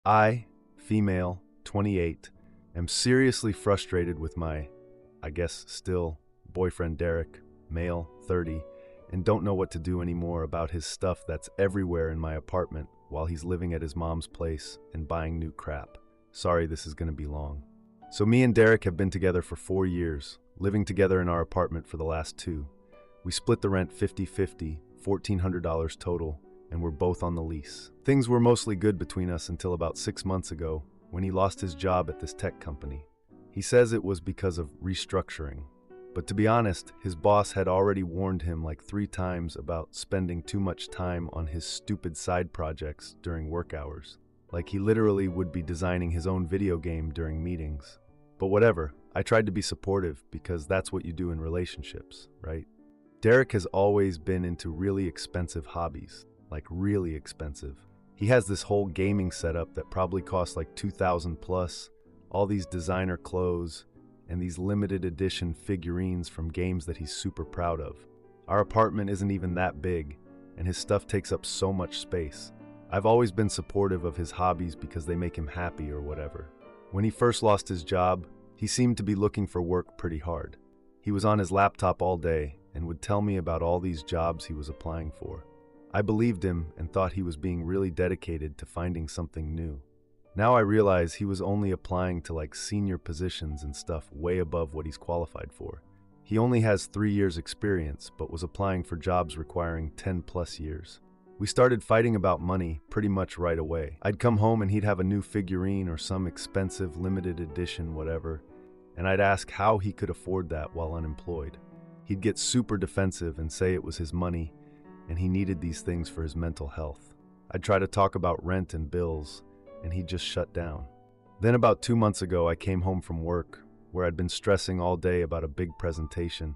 I, female, 28, am seriously frustrated with my, I guess still, boyfriend Derek, male, 30, and don't know what to do anymore about his stuff that's everywhere in my apartment while he's living at his mom's place and buying new crap. Sorry, this is going to be long. So me and Derek have been together for 4 years, living together in our apartment for the last 2. We split the rent 50-50, $1,400 total, and we're both on the lease. Things were mostly good between us until about 6 months ago when he lost his job at this tech company. He says it was because of restructuring. But to be honest, his boss had already warned him like 3 times about spending too much time on his stupid side projects during work hours. Like he literally would be designing his own video game during meetings. But whatever, I tried to be supportive because that's what you do in relationships, right? Derek has always been into really expensive hobbies, like really expensive. He has this whole gaming setup that probably costs like $2,000 plus, all these designer clothes, and these limited edition figurines from games that he's super proud of. Our apartment isn't even that big, and his stuff takes up so much space. I've always been supportive of his hobbies because they make him happy or whatever. When he first lost his job, he seemed to be looking for work pretty hard. He was on his laptop all day and would tell me about all these jobs he was applying for. I believed him and thought he was being really dedicated to finding something new. Now I realize he was only applying to like senior positions and stuff way above what he's qualified for. He only has 3 years experience, but was applying for jobs requiring 10 plus years. We started fighting about money pretty much right away. I'd come home and he'd have a new figurine or some expensive limited edition whatever, and I'd ask how he could afford that while unemployed. He'd get super defensive and say it was his money and he needed these things for his mental health. I'd try to talk about rent and bills, and he'd just shut down. Then about 2 months ago, I came home from work, where I'd been stressing all day about a big presentation,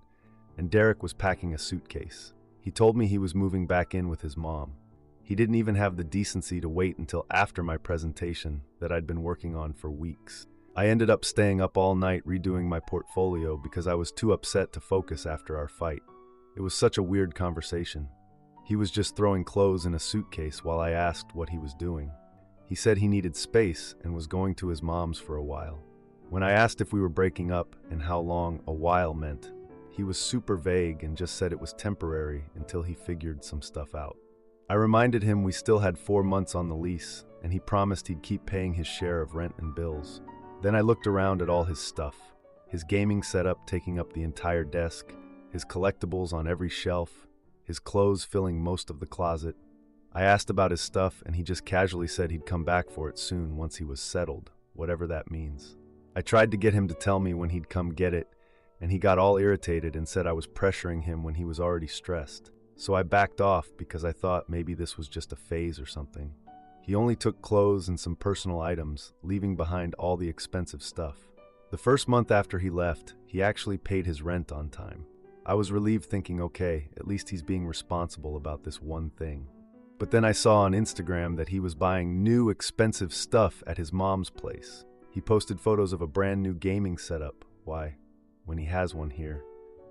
and Derek was packing a suitcase. He told me he was moving back in with his mom. He didn't even have the decency to wait until after my presentation that I'd been working on for weeks. I ended up staying up all night redoing my portfolio because I was too upset to focus after our fight. It was such a weird conversation. He was just throwing clothes in a suitcase while I asked what he was doing. He said he needed space and was going to his mom's for a while. When I asked if we were breaking up and how long a while meant, he was super vague and just said it was temporary until he figured some stuff out. I reminded him we still had 4 months on the lease, and he promised he'd keep paying his share of rent and bills. Then I looked around at all his stuff, his gaming setup taking up the entire desk, his collectibles on every shelf, his clothes filling most of the closet. I asked about his stuff, and he just casually said he'd come back for it soon once he was settled, whatever that means. I tried to get him to tell me when he'd come get it, and he got all irritated and said I was pressuring him when he was already stressed. So I backed off because I thought maybe this was just a phase or something. He only took clothes and some personal items, leaving behind all the expensive stuff. The first month after he left, he actually paid his rent on time. I was relieved thinking, okay, at least he's being responsible about this one thing. But then I saw on Instagram that he was buying new expensive stuff at his mom's place. He posted photos of a brand new gaming setup, why, when he has one here,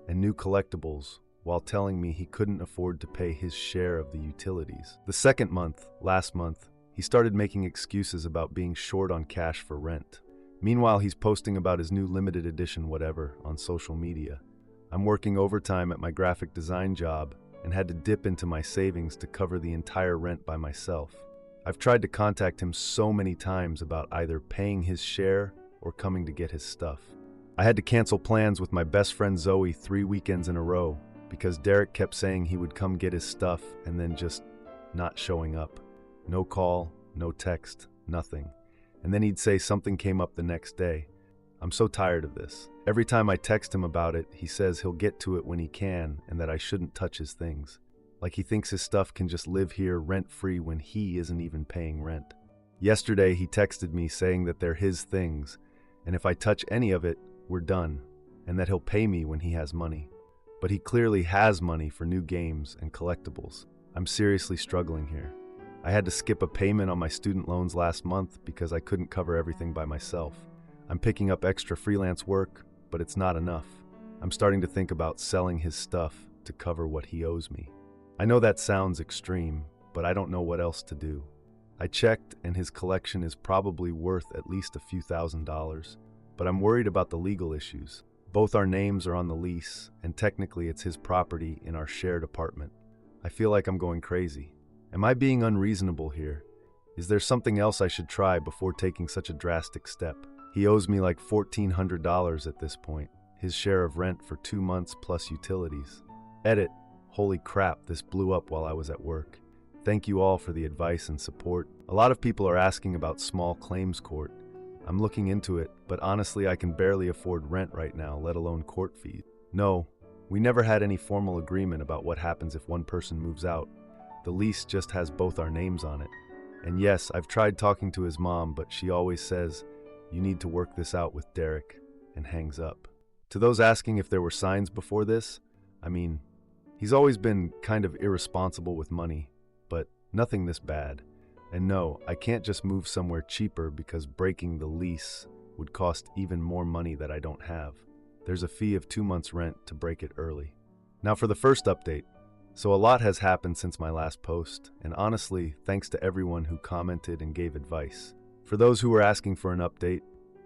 and new collectibles, while telling me he couldn't afford to pay his share of the utilities. The second month, last month, he started making excuses about being short on cash for rent. Meanwhile, he's posting about his new limited edition whatever on social media. I'm working overtime at my graphic design job and had to dip into my savings to cover the entire rent by myself. I've tried to contact him so many times about either paying his share or coming to get his stuff. I had to cancel plans with my best friend Zoe 3 weekends in a row because Derek kept saying he would come get his stuff and then just not showing up. No call, no text, nothing. And then he'd say something came up the next day. I'm so tired of this. Every time I text him about it, he says he'll get to it when he can and that I shouldn't touch his things. Like he thinks his stuff can just live here rent-free when he isn't even paying rent. Yesterday, he texted me saying that they're his things, and if I touch any of it, we're done, and that he'll pay me when he has money. But he clearly has money for new games and collectibles. I'm seriously struggling here. I had to skip a payment on my student loans last month because I couldn't cover everything by myself. I'm picking up extra freelance work, but it's not enough. I'm starting to think about selling his stuff to cover what he owes me. I know that sounds extreme, but I don't know what else to do. I checked, and his collection is probably worth at least a few $1,000s. But I'm worried about the legal issues. Both our names are on the lease, and technically it's his property in our shared apartment. I feel like I'm going crazy. Am I being unreasonable here? Is there something else I should try before taking such a drastic step? He owes me like $1,400 at this point, his share of rent for 2 months plus utilities. Edit. Holy crap, this blew up while I was at work. Thank you all for the advice and support. A lot of people are asking about small claims court. I'm looking into it, but honestly I can barely afford rent right now, let alone court fees. No, we never had any formal agreement about what happens if one person moves out. The lease just has both our names on it. And yes, I've tried talking to his mom, but she always says, "You need to work this out with Derek," and hangs up. To those asking if there were signs before this, I mean, he's always been kind of irresponsible with money, but nothing this bad. And no, I can't just move somewhere cheaper because breaking the lease would cost even more money that I don't have. There's a fee of 2 months' rent to break it early. Now for the first update. So a lot has happened since my last post, and honestly, thanks to everyone who commented and gave advice. For those who were asking for an update,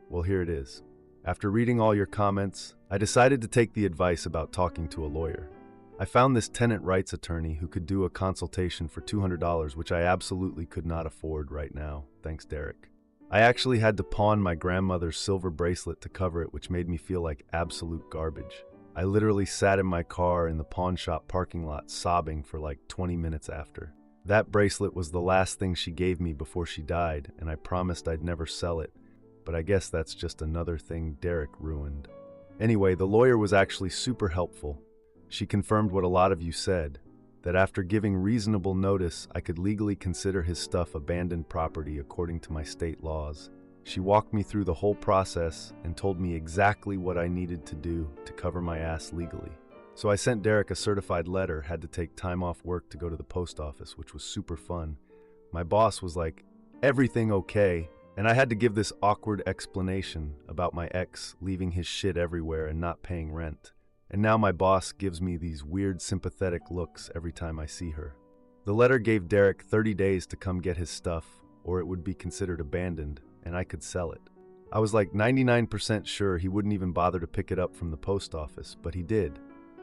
well, here it is. After reading all your comments, I decided to take the advice about talking to a lawyer. I found this tenant rights attorney who could do a consultation for $200, which I absolutely could not afford right now, thanks Derek. I actually had to pawn my grandmother's silver bracelet to cover it, which made me feel like absolute garbage. I literally sat in my car in the pawn shop parking lot sobbing for like 20 minutes after. That bracelet was the last thing she gave me before she died, and I promised I'd never sell it, but I guess that's just another thing Derek ruined. Anyway, the lawyer was actually super helpful. She confirmed what a lot of you said, that after giving reasonable notice, I could legally consider his stuff abandoned property according to my state laws. She walked me through the whole process and told me exactly what I needed to do to cover my ass legally. So I sent Derek a certified letter, had to take time off work to go to the post office, which was super fun. My boss was like, "Everything okay?" And I had to give this awkward explanation about my ex leaving his shit everywhere and not paying rent. And now my boss gives me these weird sympathetic looks every time I see her. The letter gave Derek 30 days to come get his stuff, or it would be considered abandoned, and I could sell it. I was like 99% sure he wouldn't even bother to pick it up from the post office, but he did.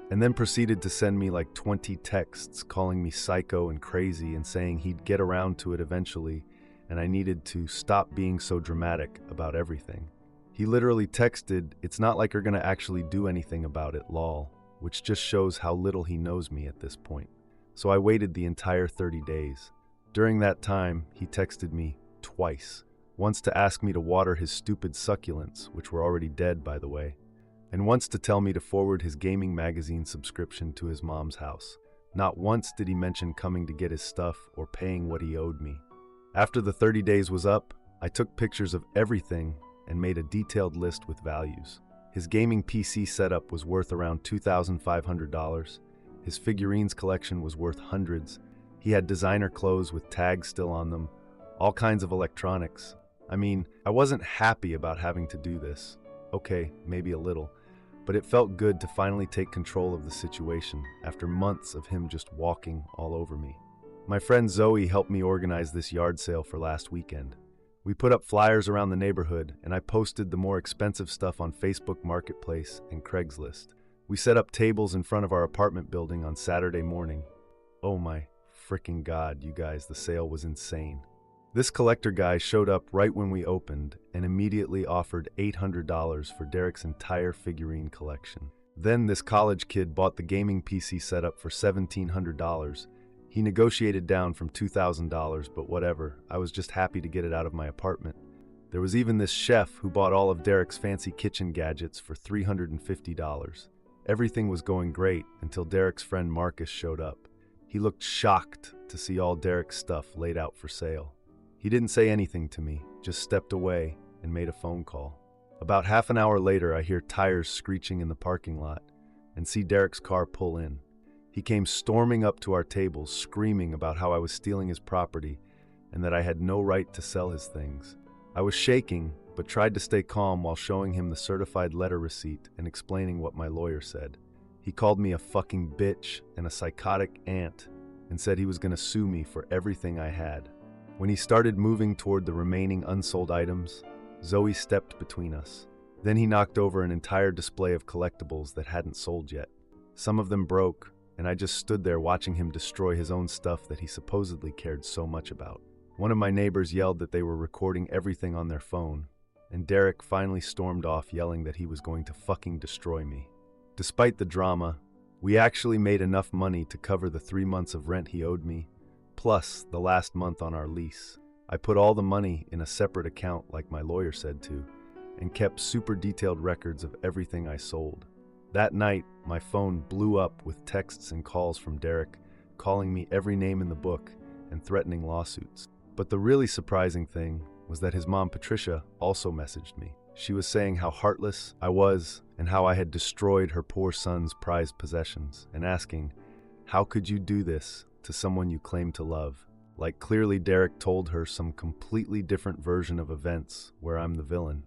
And then proceeded to send me like 20 texts calling me psycho and crazy and saying he'd get around to it eventually, and I needed to stop being so dramatic about everything. He literally texted, "It's not like you're gonna actually do anything about it, lol," which just shows how little he knows me at this point. So I waited the entire 30 days. During that time, he texted me twice. Once to ask me to water his stupid succulents, which were already dead by the way, and once to tell me to forward his gaming magazine subscription to his mom's house. Not once did he mention coming to get his stuff or paying what he owed me. After the 30 days was up, I took pictures of everything and made a detailed list with values. His gaming PC setup was worth around $2,500. His figurines collection was worth hundreds. He had designer clothes with tags still on them, all kinds of electronics. I mean, I wasn't happy about having to do this. Okay, maybe a little, but it felt good to finally take control of the situation after months of him just walking all over me. My friend Zoe helped me organize this yard sale for last weekend. We put up flyers around the neighborhood, and I posted the more expensive stuff on Facebook Marketplace and Craigslist. We set up tables in front of our apartment building on Saturday morning. Oh my freaking God, you guys, the sale was insane. This collector guy showed up right when we opened and immediately offered $800 for Derek's entire figurine collection. Then this college kid bought the gaming PC setup for $1,700. He negotiated down from $2,000, but whatever, I was just happy to get it out of my apartment. There was even this chef who bought all of Derek's fancy kitchen gadgets for $350. Everything was going great until Derek's friend Marcus showed up. He looked shocked to see all Derek's stuff laid out for sale. He didn't say anything to me, just stepped away and made a phone call. About half an hour later, I hear tires screeching in the parking lot and see Derek's car pull in. He came storming up to our tables, screaming about how I was stealing his property and that I had no right to sell his things. I was shaking, but tried to stay calm while showing him the certified letter receipt and explaining what my lawyer said. He called me a fucking bitch and a psychotic aunt and said he was going to sue me for everything I had. When he started moving toward the remaining unsold items, Zoe stepped between us. Then he knocked over an entire display of collectibles that hadn't sold yet. Some of them broke, and I just stood there watching him destroy his own stuff that he supposedly cared so much about. One of my neighbors yelled that they were recording everything on their phone, and Derek finally stormed off yelling that he was going to fucking destroy me. Despite the drama, we actually made enough money to cover the 3 months of rent he owed me, plus the last month on our lease. I put all the money in a separate account like my lawyer said to, and kept super detailed records of everything I sold. That night, my phone blew up with texts and calls from Derek, calling me every name in the book and threatening lawsuits. But the really surprising thing was that his mom, Patricia, also messaged me. She was saying how heartless I was and how I had destroyed her poor son's prized possessions, and asking, "How could you do this to someone you claim to love?" Like clearly Derek told her some completely different version of events where I'm the villain.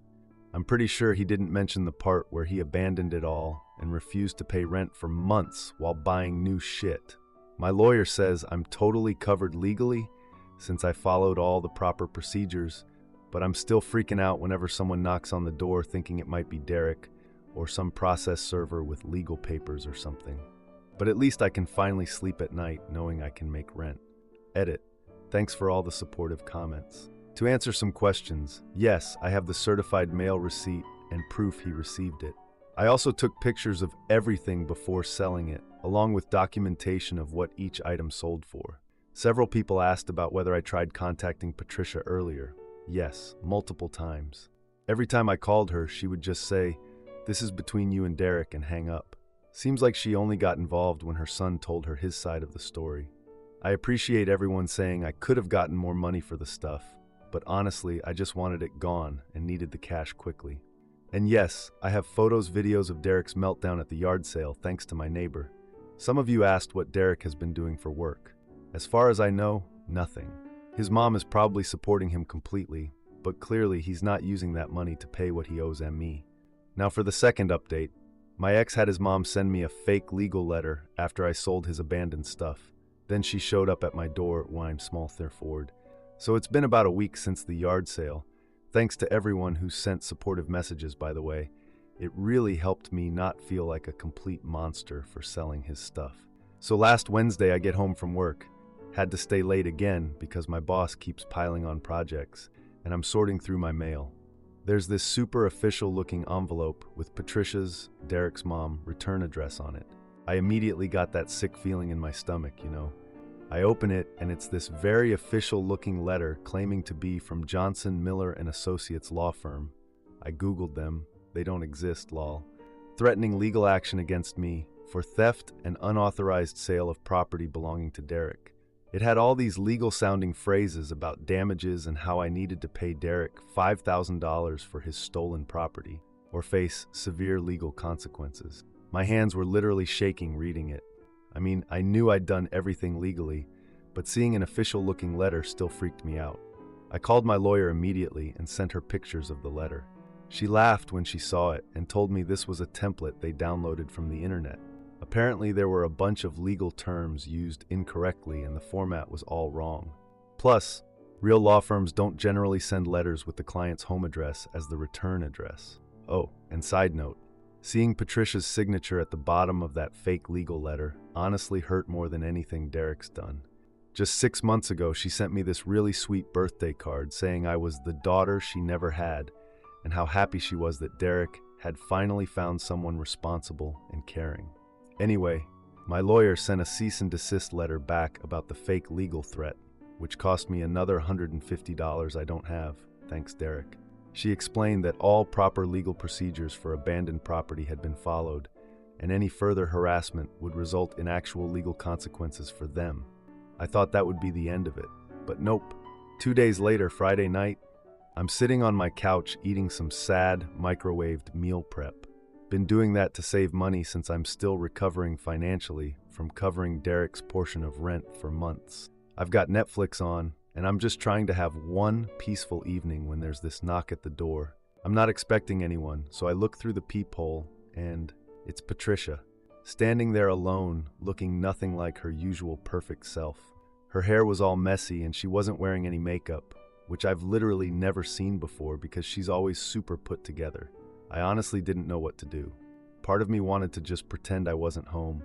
I'm pretty sure he didn't mention the part where he abandoned it all and refused to pay rent for months while buying new shit. My lawyer says I'm totally covered legally since I followed all the proper procedures, but I'm still freaking out whenever someone knocks on the door thinking it might be Derek or some process server with legal papers or something. But at least I can finally sleep at night knowing I can make rent. Edit. Thanks for all the supportive comments. To answer some questions, yes, I have the certified mail receipt and proof he received it. I also took pictures of everything before selling it, along with documentation of what each item sold for. Several people asked about whether I tried contacting Patricia earlier. Yes, multiple times. Every time I called her, she would just say, "This is between you and Derek," and hang up. Seems like she only got involved when her son told her his side of the story. I appreciate everyone saying I could have gotten more money for the stuff, but honestly, I just wanted it gone and needed the cash quickly. And yes, I have photos, videos of Derek's meltdown at the yard sale thanks to my neighbor. Some of you asked what Derek has been doing for work. As far as I know, nothing. His mom is probably supporting him completely, but clearly he's not using that money to pay what he owes me. Now for the second update, my ex had his mom send me a fake legal letter after I sold his abandoned stuff. Then she showed up at my door at Wyme Smallthere Ford. So it's been about a week since the yard sale. Thanks to everyone who sent supportive messages, by the way. It really helped me not feel like a complete monster for selling his stuff. So last Wednesday I get home from work. Had to stay late again because my boss keeps piling on projects, and I'm sorting through my mail. There's this super official looking envelope with Patricia's, Derek's mom, return address on it. I immediately got that sick feeling in my stomach, you know. I open it and it's this very official looking letter claiming to be from Johnson, Miller & Associates law firm. I googled them, they don't exist, lol. Threatening legal action against me for theft and unauthorized sale of property belonging to Derek. It had all these legal sounding phrases about damages and how I needed to pay Derek $5,000 for his stolen property or face severe legal consequences. My hands were literally shaking reading it. I mean, I knew I'd done everything legally, but seeing an official-looking letter still freaked me out. I called my lawyer immediately and sent her pictures of the letter. She laughed when she saw it and told me this was a template they downloaded from the internet. Apparently, there were a bunch of legal terms used incorrectly and the format was all wrong. Plus, real law firms don't generally send letters with the client's home address as the return address. Oh, and side note, seeing Patricia's signature at the bottom of that fake legal letter honestly hurt more than anything Derek's done. Just 6 months ago, she sent me this really sweet birthday card saying I was the daughter she never had and how happy she was that Derek had finally found someone responsible and caring. Anyway, my lawyer sent a cease and desist letter back about the fake legal threat, which cost me another $150 I don't have, thanks Derek. She explained that all proper legal procedures for abandoned property had been followed, and any further harassment would result in actual legal consequences for them. I thought that would be the end of it, but nope. 2 days later, Friday night, I'm sitting on my couch eating some sad, microwaved meal prep. Been doing that to save money since I'm still recovering financially from covering Derek's portion of rent for months. I've got Netflix on, and I'm just trying to have one peaceful evening when there's this knock at the door. I'm not expecting anyone, so I look through the peephole, and it's Patricia, standing there alone, looking nothing like her usual perfect self. Her hair was all messy and she wasn't wearing any makeup, which I've literally never seen before because she's always super put together. I honestly didn't know what to do. Part of me wanted to just pretend I wasn't home,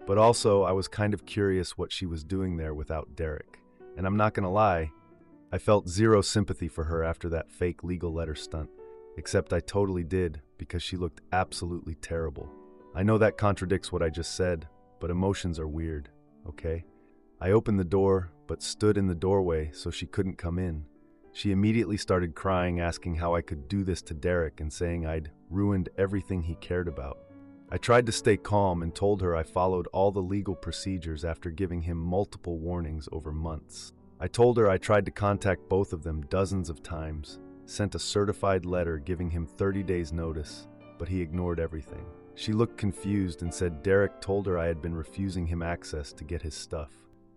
but also I was kind of curious what she was doing there without Derek. And I'm not gonna lie, I felt zero sympathy for her after that fake legal letter stunt, except I totally did because she looked absolutely terrible. I know that contradicts what I just said, but emotions are weird, okay? I opened the door, but stood in the doorway so she couldn't come in. She immediately started crying, asking how I could do this to Derek and saying I'd ruined everything he cared about. I tried to stay calm and told her I followed all the legal procedures after giving him multiple warnings over months. I told her I tried to contact both of them dozens of times, sent a certified letter giving him 30 days notice, but he ignored everything. She looked confused and said Derek told her I had been refusing him access to get his stuff.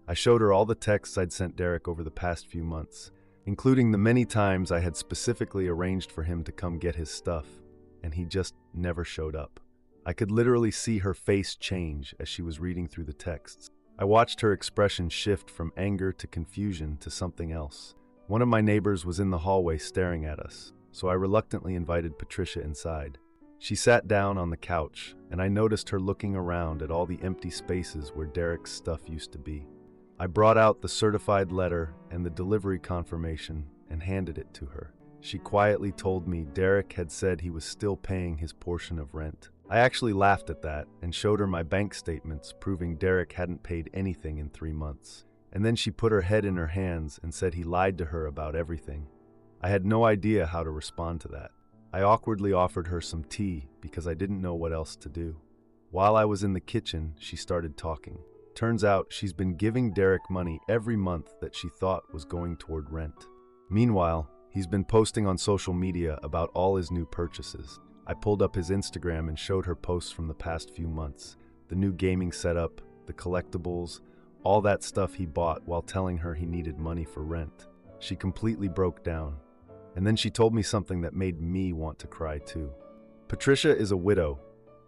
I showed her all the texts I'd sent Derek over the past few months, including the many times I had specifically arranged for him to come get his stuff, and he just never showed up. I could literally see her face change as she was reading through the texts. I watched her expression shift from anger to confusion to something else. One of my neighbors was in the hallway staring at us, so I reluctantly invited Patricia inside. She sat down on the couch, and I noticed her looking around at all the empty spaces where Derek's stuff used to be. I brought out the certified letter and the delivery confirmation and handed it to her. She quietly told me Derek had said he was still paying his portion of rent. I actually laughed at that and showed her my bank statements proving Derek hadn't paid anything in 3 months. And then she put her head in her hands and said he lied to her about everything. I had no idea how to respond to that. I awkwardly offered her some tea because I didn't know what else to do. While I was in the kitchen, she started talking. Turns out she's been giving Derek money every month that she thought was going toward rent. Meanwhile, he's been posting on social media about all his new purchases. I pulled up his Instagram and showed her posts from the past few months. The new gaming setup, the collectibles, all that stuff he bought while telling her he needed money for rent. She completely broke down. And then she told me something that made me want to cry too. Patricia is a widow.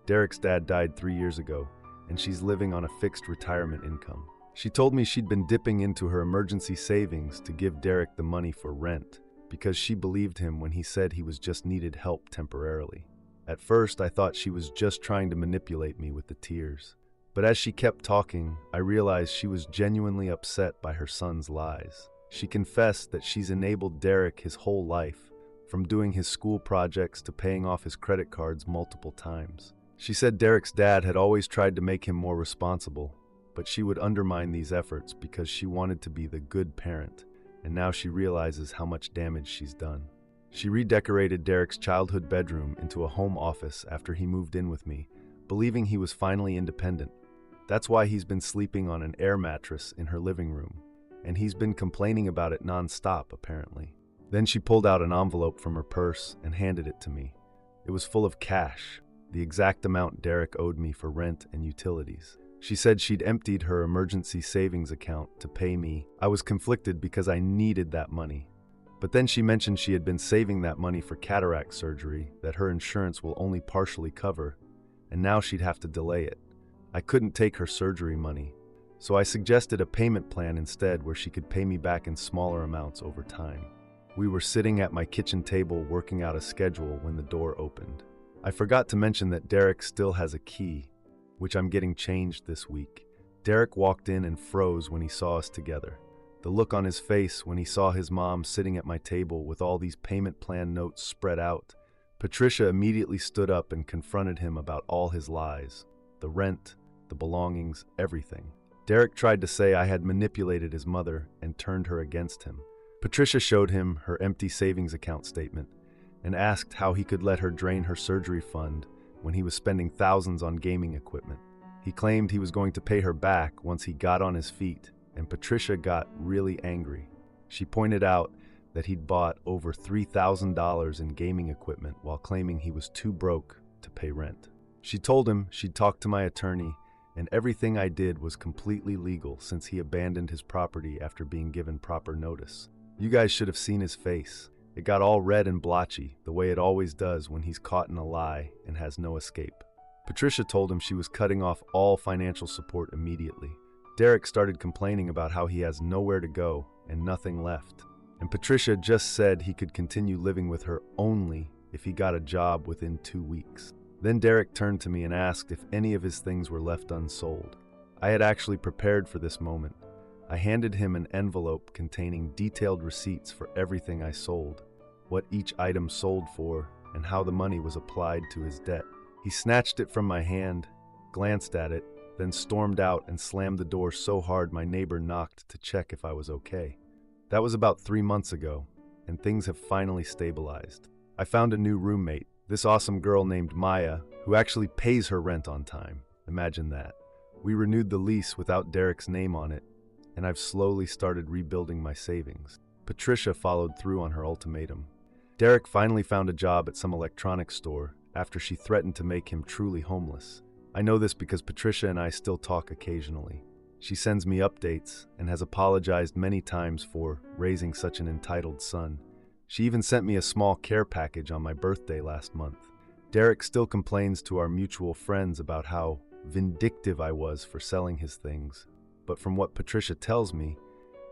Derek's dad died 3 years ago, and she's living on a fixed retirement income. She told me she'd been dipping into her emergency savings to give Derek the money for rent because she believed him when he said he was just needed help temporarily. At first, I thought she was just trying to manipulate me with the tears. But as she kept talking, I realized she was genuinely upset by her son's lies. She confessed that she's enabled Derek his whole life, from doing his school projects to paying off his credit cards multiple times. She said Derek's dad had always tried to make him more responsible, but she would undermine these efforts because she wanted to be the good parent, and now she realizes how much damage she's done. She redecorated Derek's childhood bedroom into a home office after he moved in with me, believing he was finally independent. That's why he's been sleeping on an air mattress in her living room, and he's been complaining about it non-stop, apparently. Then she pulled out an envelope from her purse and handed it to me. It was full of cash, the exact amount Derek owed me for rent and utilities. She said she'd emptied her emergency savings account to pay me. I was conflicted because I needed that money. But then she mentioned she had been saving that money for cataract surgery that her insurance will only partially cover, and now she'd have to delay it. I couldn't take her surgery money, so I suggested a payment plan instead where she could pay me back in smaller amounts over time. We were sitting at my kitchen table working out a schedule when the door opened. I forgot to mention that Derek still has a key, which I'm getting changed this week. Derek walked in and froze when he saw us together. The look on his face when he saw his mom sitting at my table with all these payment plan notes spread out. Patricia immediately stood up and confronted him about all his lies. The rent, the belongings, everything. Derek tried to say I had manipulated his mother and turned her against him. Patricia showed him her empty savings account statement and asked how he could let her drain her surgery fund when he was spending thousands on gaming equipment. He claimed he was going to pay her back once he got on his feet, and Patricia got really angry. She pointed out that he'd bought over $3,000 in gaming equipment while claiming he was too broke to pay rent. She told him she'd talked to my attorney and everything I did was completely legal since he abandoned his property after being given proper notice. You guys should have seen his face. It got all red and blotchy, the way it always does when he's caught in a lie and has no escape. Patricia told him she was cutting off all financial support immediately, Derek started complaining about how he has nowhere to go and nothing left. And Patricia just said he could continue living with her only if he got a job within 2 weeks. Then Derek turned to me and asked if any of his things were left unsold. I had actually prepared for this moment. I handed him an envelope containing detailed receipts for everything I sold, what each item sold for, and how the money was applied to his debt. He snatched it from my hand, glanced at it, then stormed out and slammed the door so hard my neighbor knocked to check if I was okay. That was about 3 months ago, and things have finally stabilized. I found a new roommate, this awesome girl named Maya, who actually pays her rent on time. Imagine that. We renewed the lease without Derek's name on it, and I've slowly started rebuilding my savings. Patricia followed through on her ultimatum. Derek finally found a job at some electronics store after she threatened to make him truly homeless. I know this because Patricia and I still talk occasionally. She sends me updates and has apologized many times for raising such an entitled son. She even sent me a small care package on my birthday last month. Derek still complains to our mutual friends about how vindictive I was for selling his things, but from what Patricia tells me,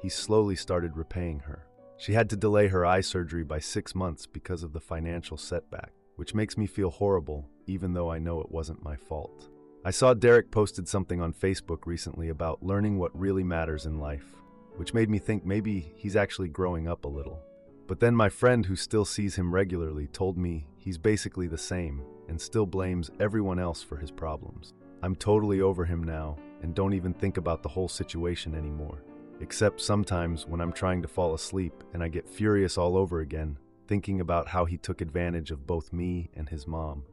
he slowly started repaying her. She had to delay her eye surgery by 6 months because of the financial setback, which makes me feel horrible, even though I know it wasn't my fault. I saw Derek posted something on Facebook recently about learning what really matters in life, which made me think maybe he's actually growing up a little. But then my friend who still sees him regularly told me he's basically the same and still blames everyone else for his problems. I'm totally over him now and don't even think about the whole situation anymore. Except sometimes when I'm trying to fall asleep and I get furious all over again, thinking about how he took advantage of both me and his mom.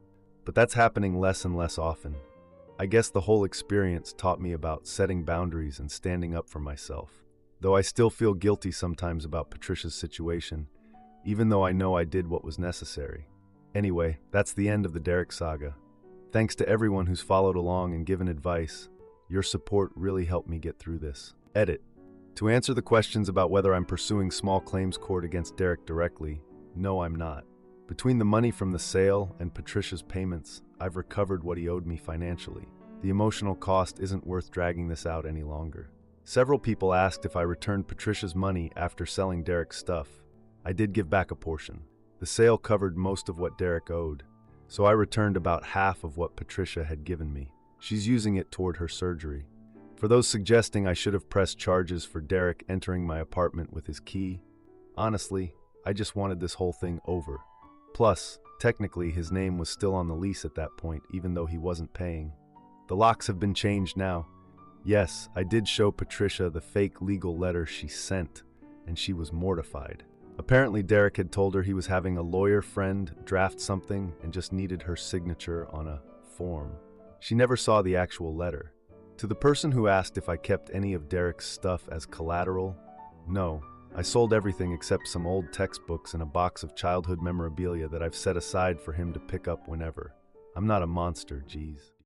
But that's happening less and less often. I guess the whole experience taught me about setting boundaries and standing up for myself. Though I still feel guilty sometimes about Patricia's situation, even though I know I did what was necessary. Anyway, that's the end of the Derek saga. Thanks to everyone who's followed along and given advice. Your support really helped me get through this. Edit. To answer the questions about whether I'm pursuing small claims court against Derek directly, no, I'm not. Between the money from the sale and Patricia's payments, I've recovered what he owed me financially. The emotional cost isn't worth dragging this out any longer. Several people asked if I returned Patricia's money after selling Derek's stuff. I did give back a portion. The sale covered most of what Derek owed, so I returned about half of what Patricia had given me. She's using it toward her surgery. For those suggesting I should have pressed charges for Derek entering my apartment with his key, honestly, I just wanted this whole thing over. Plus, technically his name was still on the lease at that point, even though he wasn't paying. The locks have been changed now. Yes, I did show Patricia the fake legal letter she sent, and she was mortified. Apparently Derek had told her he was having a lawyer friend draft something and just needed her signature on a form. She never saw the actual letter. To the person who asked if I kept any of Derek's stuff as collateral, no. I sold everything except some old textbooks and a box of childhood memorabilia that I've set aside for him to pick up whenever. I'm not a monster, geez.